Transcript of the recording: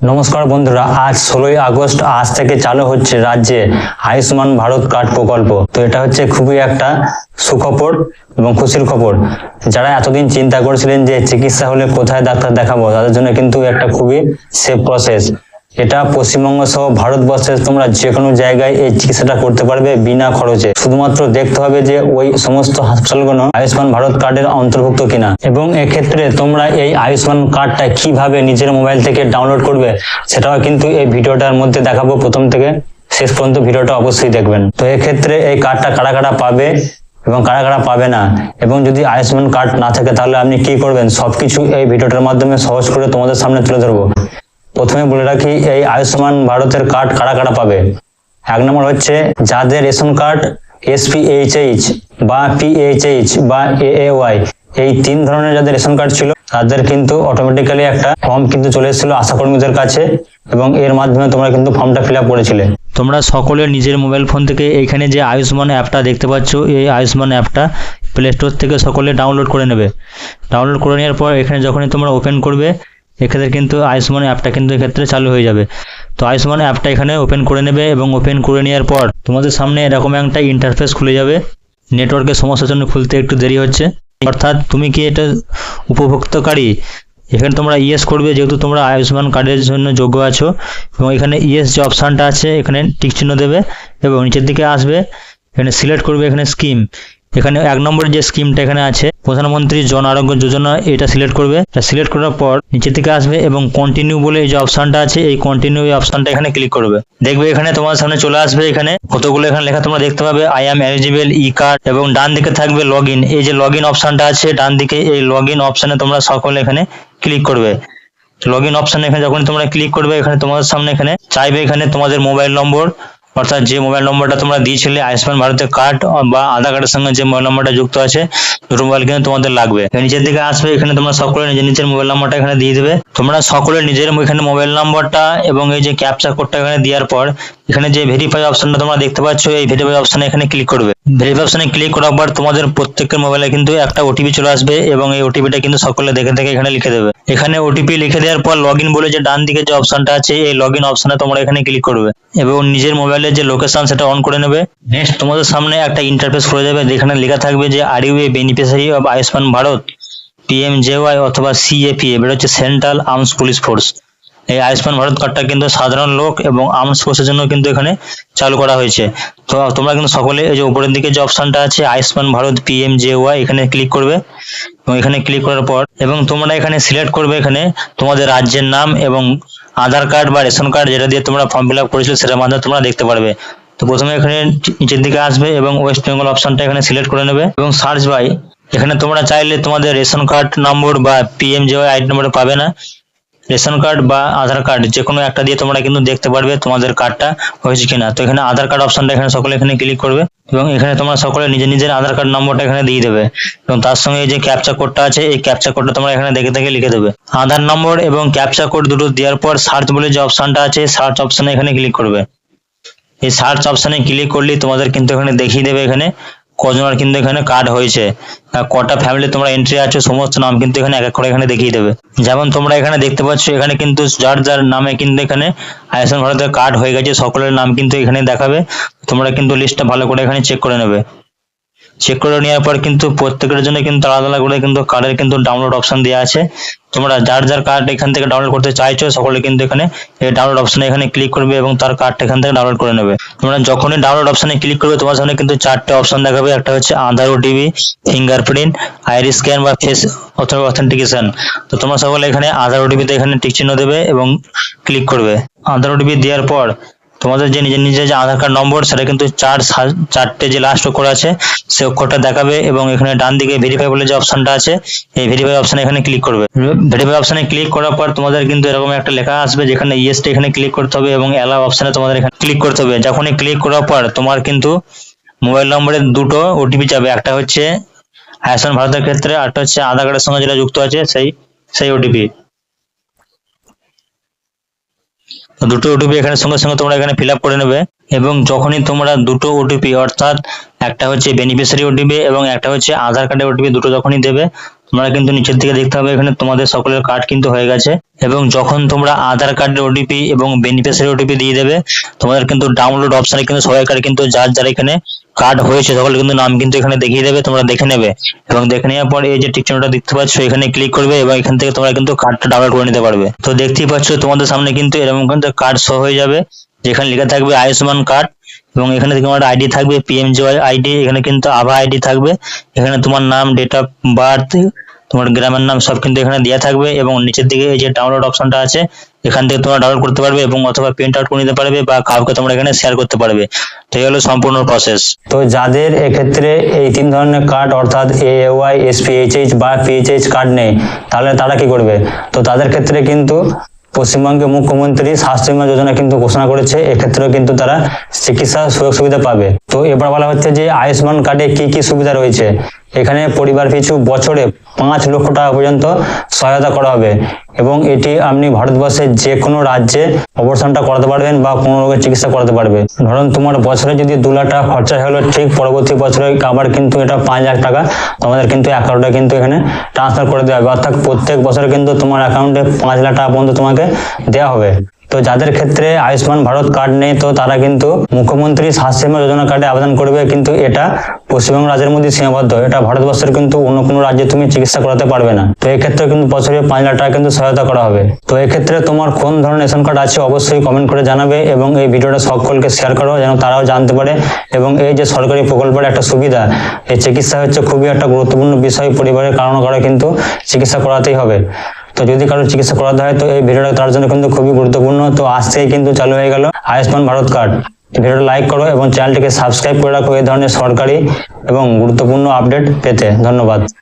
নমস্কার বন্ধুরা, আজ 16ই আগস্ট আজ থেকে চালু হচ্ছে রাজ্যে আয়ুষ্মান ভারত কার্ড প্রকল্প। তো এটা হচ্ছে খুবই একটা সুখবর এবং খুশির খবর। যারা এতদিন চিন্তা করেছিলেন যে চিকিৎসা হলে কোথায় ডাক্তার দেখাবো, তাদের জন্য কিন্তু একটা খুবই সেফ প্রসেস। এটা পশ্চিমবঙ্গ সহ ভারতবর্ষের তোমরা যে কোনো জায়গায় এই চিকিৎসাটা করতে পারবে বিনা খরচে। শুধুমাত্র দেখতে হবে যে ওই সমস্ত হাসপাতালগুলো আয়ুষ্মান ভারত কার্ডের অন্তর্ভুক্ত কিনা, এবং এক্ষেত্রে তোমরা এই আয়ুষ্মান কার্ডটা কিভাবে নিজের মোবাইল থেকে ডাউনলোড করবে সেটাও কিন্তু এই ভিডিওটার মধ্যে দেখাবো। প্রথম থেকে শেষ পর্যন্ত ভিডিওটা অবশ্যই দেখবেন। তো এক্ষেত্রে এই কার্ডটা কারা কারা পাবে এবং কারা কারা পাবে না, এবং যদি আয়ুষ্মান কার্ড না থাকে তাহলে আপনি কি করবেন, সবকিছু এই ভিডিওটার মাধ্যমে সহজ করে তোমাদের সামনে তুলে ধরবো। প্রথমে বলে রাখি, এই আয়ুষ্মান ভারতের কার্ড কারা কারা পাবে। এক নম্বর হচ্ছে যাদের রেশন কার্ড SPHH বা PHH বা AAY, এই তিন ধরনের যাদের রেশন কার্ড ছিল তাদের কিন্তু অটোমেটিক্যালি একটা ফর্ম কিন্তু চলে এসেছিল আশাকর্মীদের কাছে, এবং এর মাধ্যমে তোমরা কিন্তু ফর্মটা ফিল আপ করেছিলে। তোমরা সকলে নিজের মোবাইল ফোন থেকে এইখানে যে আয়ুষ্মান অ্যাপটা দেখতে পাচ্ছ, এই আয়ুষ্মান অ্যাপটা প্লে স্টোর থেকে সকলে ডাউনলোড করে নেবে। ডাউনলোড করে নেওয়ার পর এখানে যখনই তোমরা ওপেন করবে, এক্ষেত্রে কিন্তু আয়ুষ্মান অ্যাপটা কিন্তু এক্ষেত্রে চালু হয়ে যাবে। তো আয়ুষ্মান অ্যাপটা এখানে ওপেন করে নেবে, এবং ওপেন করে নেওয়ার পর তোমাদের সামনে এরকম একটা ইন্টারফেস খুলে যাবে। নেটওয়ার্কের সমস্যার জন্য খুলতে একটু দেরি হচ্ছে। অর্থাৎ তুমি কি এটা উপভোক্তাকারী, এখানে তোমরা ইয়েস করবে যেহেতু তোমরা আয়ুষ্মান কার্ডের জন্য যোগ্য আছো, এবং এখানে ইয়েস যে অপশানটা আছে এখানে টিক চিহ্ন দেবে, এবং নিচের দিকে আসবে এখানে সিলেক্ট করবে এখানে স্কিম। এখানে এক নম্বর যে স্কিমটা এখানে আছে প্রধানমন্ত্রী জন আরোগ্য যোজনা, এটা সিলেক্ট করবে। এটা সিলেক্ট করার পর নিচের দিকে আসবে এবং কন্টিনিউ বলে এই যে অপশনটা আছে, এই কন্টিনিউ এই অপশনটা এখানে ক্লিক করবে। দেখবে এখানে তোমার সামনে চলে আসবে, এখানে কতগুলো এখানে লেখা তোমরা দেখতে পাবে, I am eligible E card, এবং ডান দিকে থাকবে লগ ইন। এই যে লগ ইন অপশনটা আছে ডান দিকে, এই লগ ইন অপশনে তোমরা সকলে এখানে ক্লিক করবে। লগ ইন অপশনে এখানে যখন তোমরা ক্লিক করবে, এখানে তোমাদের সামনে এখানে চাইবে এখানে তোমাদের মোবাইল নম্বর, অর্থাৎ যে মোবাইল নম্বরটা তোমরা দিয়েছিলে আয়ুষ্মান ভারতের কার্ড বা আধার কার্ডের সঙ্গে যে মোবাইল নম্বরটা যুক্ত আছে, দুটো মোবাইল কিন্তু তোমাদের লাগবে। নিচের দিকে আসবে, এখানে তোমরা সকলে নিজের নিজের মোবাইল নম্বরটা এখানে দিয়ে দেবে। তোমরা সকলে নিজের এখানে মোবাইল নম্বরটা এবং এই যে ক্যাপচা কোডটা এখানে দেওয়ার পর এখানে যে ভেরিফাই অপশনটা তোমরা দেখতে পাচ্ছ, এই ভেরিফাই অপশনে এখানে ক্লিক করবে। ভেরিফাই অপশনে ক্লিক করার পর তোমাদের প্রত্যেকের মোবাইলে কিন্তু একটা ওটিপি চলে আসবে, এবং এই ওটিপিটা কিন্তু সকলে দেখে দেখে এখানে লিখে দেবে। এখানে ওটিপি লিখে দেওয়ার পর লগ ইন বলে যে ডান দিকে যে অপশনটা আছে, এই লগ ইন অপশনে তোমরা এখানে ক্লিক করবে এবং নিজের মোবাইলের যে লোকেশন সেটা অন করে নেবে। নেক্সট তোমাদের সামনে একটা ইন্টারফেস খুলে যাবে, যেখানে লেখা থাকবে যে are you a beneficiary of Ayushman Bharat PMJY অথবা CAPA, এটা হচ্ছে সেন্ট্রাল আর্মস পুলিশ ফোর্স। এই আয়ুষ্মান ভারত কার্ডটা কিন্তু সাধারণ লোক এবং আর্মস ফোর্সের জন্য কিন্তু এখানে চালু করা হয়েছে। তো তোমরা কিন্তু সকলে এই যে উপরের দিকে যে অপশনটা আছে আয়ুষ্মান ভারত PMJY, এখানে ক্লিক করবে, এবং এখানে ক্লিক করার পর এবং তোমরা এখানে সিলেক্ট করবে এখানে তোমাদের রাজ্যের নাম এবং আধার কার্ড বা রেশন কার্ড যেটা দিয়ে তোমরা ফর্ম ফিল আপ করেছিলে সেটার মাধ্যমে তোমরা দেখতে পারবে। তো প্রথমে এখানে নিচের দিকে আসবে এবং ওয়েস্ট বেঙ্গল অপশনটা এখানে সিলেক্ট করে নেবে, এবং সার্চ বাই এখানে তোমরা চাইলে তোমাদের রেশন কার্ড নম্বর বা PMJY আইডি নম্বর পাবে না, রেশন কার্ড বা আধার কার্ড যে কোনো একটা দিয়ে তোমরা কিন্তু দেখতে পারবে তোমাদের কার্ডটা হয়েছে কিনা। তো এখানে আধার কার্ড অপশনটা এখানে সকলে এখানে ক্লিক করবে, এবং এখানে তোমরা সকলে নিজের নিজের আধার কার্ড নম্বরটা এখানে দিয়ে দেবে, এবং তার সঙ্গে এই যে ক্যাপচা কোডটা আছে এই ক্যাপচা কোডটা তোমরা এখানে দেখে দেখে লিখে দেবে। আধার নম্বর এবং ক্যাপচা কোড দুটো দেওয়ার পর সার্চ বলে যে অপশনটা আছে সার্চ অপশনে এখানে ক্লিক করবে। এই সার্চ অপশনে ক্লিক করলে তোমাদের কিন্তু এখানে দেখিয়ে দেবে এখানে কজনের কিন্তু এখানে কার্ড হয়েছে, কটা ফ্যামিলি তোমরা এন্ট্রি আছো সমস্ত নাম কিন্তু এখানে এক এক করে এখানে দেখিয়ে দেবে। যেমন তোমরা এখানে দেখতে পাচ্ছ এখানে কিন্তু যার যার নামে কিন্তু এখানে আয়ুষ্মান ভারতের কার্ড হয়ে গেছে সকলের নাম কিন্তু এখানে দেখাবে। তোমরা কিন্তু লিস্টটা ভালো করে এখানে চেক করে নেবে। চেক করে নেওয়ার পর কিন্তু প্রত্যেকের জন্য কিন্তু আলাদা আলাদা করে কিন্তু কার্ডের কিন্তু ডাউনলোড অপশন দেওয়া আছে। তোমরা যার যার কার্ড এখান থেকে ডাউনলোড করতে চাইছো সকলে কিন্তু এখানে এই ডাউনলোড অপশনে এখানে ক্লিক করবে এবং তার কার্ডটা এখান থেকে ডাউনলোড করে নেবে। তোমরা যখনই ডাউনলোড অপশনে ক্লিক করবে তোমার সামনে কিন্তু চারটে অপশন দেখাবে, একটা হচ্ছে আধার ওটিপি, ফিঙ্গারপ্রিন্ট, আইরিস স্ক্যান বা ফেস অথেন্টিকেশন। তো তোমরা সকলে এখানে আধার ওটিপিতে এখানে টিক চিহ্ন দেবে এবং ক্লিক করবে। আধার ওটিপি দেওয়ার পর তোমাদের যে নিজের নিজের যে আধার কার্ড নম্বর সেটা কিন্তু চারটে যে লাস্ট অক্ষর আছে সে অক্ষরটা দেখাবে, এবং এখানে ডান দিকে ভেরিফাই বলে যে অপশনটা আছে এই ভেরিফাই অপশনে এখানে ক্লিক করবে। ভেরিফাই অপশনে ক্লিক করার পর তোমাদের কিন্তু এরকম একটা লেখা আসবে যেখানে ইয়েসটা এখানে ক্লিক করতে হবে এবং অ্যালাউ অপশনে তোমাদের এখানে ক্লিক করতে হবে। যখনই ক্লিক করার পর তোমার কিন্তু মোবাইল নম্বরে দুটো ওটিপি যাবে, একটা হচ্ছে আয়ুষ্মান ভারতের ক্ষেত্রে, আরটা হচ্ছে আধার কার্ডের সঙ্গে যেটা যুক্ত আছে সেই ওটিপি। দুটো ওটিপি এখানে সঙ্গে সঙ্গে তোমরা এখানে ফিল আপ করে নেবে। এবং যখনই তোমরা দুটো ওটিপি অর্থাৎ একটা হচ্ছে বেনিফিশিয়ারি ওটিপি এবং একটা হচ্ছে আধার কার্ডের ওটিপি দুটো যখনই দেবে, তোমরা কিন্তু নিচের দিকে দেখতে হবে এখানে তোমাদের সকলের কার্ড কিন্তু হয়ে গেছে। এবং যখন তোমরা আধার কার্ডের ওটিপি এবং বেনিফিশিয়ারি ওটিপি দিয়ে দেবে, তোমাদের কিন্তু ডাউনলোড অপশনে কিন্তু সবাইকার কিন্তু যার যার এখানে কার্ড হয়েছে সকলের কিন্তু নাম কিন্তু এখানে দেখিয়ে দেবে, তোমরা দেখে নেবে। এবং দেখে নেওয়ার পর এই যে টিক চিহ্নটা দেখতে পাচ্ছ এখানে ক্লিক করবে এবং এখান থেকে তোমরা কিন্তু কার্ডটা ডাউনলোড করে নিতে পারবে। তো দেখতেই পাচ্ছ তোমাদের সামনে কিন্তু এরকম কিন্তু কার্ড শো হয়ে যাবে, যেখানে লেখা থাকবে আয়ুষ্মান কার্ড এবং এখানে তোমার আইডি থাকবে পিএমজেওয়াই আইডি, এখানে কিন্তু আভা আইডি থাকবে, এখানে তোমার নাম, ডেট অফ বার্থ, তোমার গ্রামের নাম সব কিন্তু এখানে দেওয়া থাকবে। এবং নিচের দিকে এই যে ডাউনলোড অপশনটা আছে এখান থেকে তোমরা ডাউনলোড করতে পারবে এবং অথবা প্রিন্ট আউট করে নিতে পারবে বা কাউকে তোমরা এখানে শেয়ার করতে পারবে। তো এই হলো সম্পূর্ণ প্রসেস। তো যাদের এক্ষেত্রে এই 3 ধরনের কার্ড অর্থাৎ AAY, SPHH বা PHH কার্ড নেই, তাহলে তারা কি করবে? তো তাদের ক্ষেত্রে কিন্তু পশ্চিমবঙ্গের মুখ্যমন্ত্রী স্বাস্থ্য বীমা যোজনা কিন্তু ঘোষণা করেছে, এক্ষেত্রেও কিন্তু তারা চিকিৎসা সুযোগ সুবিধা পাবে। তো এবার বলা হচ্ছে যে আয়ুষ্মান কার্ডে কি কি সুবিধা রয়েছে। এখানে পরিবার পিছু বছরে 5 লক্ষ টাকা পর্যন্ত সহায়তা করা হবে এবং এটি আপনি ভারতবর্ষের যে কোনো রাজ্যে অপারেশনটা করাতে পারবেন বা কোনো রোগের চিকিৎসা করাতে পারবে। ধরুন তোমার বছরে যদি 2 লাখ টাকা খরচা হলো, ঠিক পরবর্তী বছরে আবার কিন্তু এটা 5 লাখ টাকা তোমাদের কিন্তু অ্যাকাউন্টে কিন্তু এখানে ট্রান্সফার করে দেওয়া হবে, অর্থাৎ প্রত্যেক বছরে কিন্তু তোমার অ্যাকাউন্টে 5 লাখ টাকা পর্যন্ত তোমাকে দেওয়া হবে। তো যাদের ক্ষেত্রে আয়ুষ্মান ভারত কার্ড নেই, তো তারা কিন্তু মুখ্যমন্ত্রী স্বাস্থ্য বীমা যোজনা কার্ডে আবেদন করবে, কিন্তু এটা পশ্চিমবঙ্গ রাজ্যের মধ্যে সীমাবদ্ধ, এটা ভারতবর্ষের কিন্তু অন্য কোনো রাজ্যে তুমি চিকিৎসা করাতে পারবে না। তো এক্ষেত্রে কিন্তু বছরে 5 লাখ টাকা কিন্তু সহায়তা করা হবে। তো এক্ষেত্রে তোমার কোন ধরনের রেশন কার্ড আছে অবশ্যই কমেন্ট করে জানাবে এবং এই ভিডিওটা সকলকে শেয়ার করো যেন তারাও জানতে পারে। এবং এই যে সরকারি প্রকল্পের একটা সুবিধা, এই চিকিৎসা হচ্ছে খুবই একটা গুরুত্বপূর্ণ বিষয়, পরিবারের কারণে কারো কিন্তু চিকিৎসা করাতেই হবে। তো যদি কারো চিকিৎসা করাতে হয় তো এই ভিডিওটা তার জন্য কিন্তু খুবই গুরুত্বপূর্ণ। তো আজ থেকেই কিন্তু চালু হয়ে গেল আয়ুষ্মান ভারত কার্ড। ভিডিওটা লাইক করো এবং চ্যানেলটিকে সাবস্ক্রাইব করে রাখো এই ধরনের সরকারি এবং গুরুত্বপূর্ণ আপডেট পেতে। ধন্যবাদ।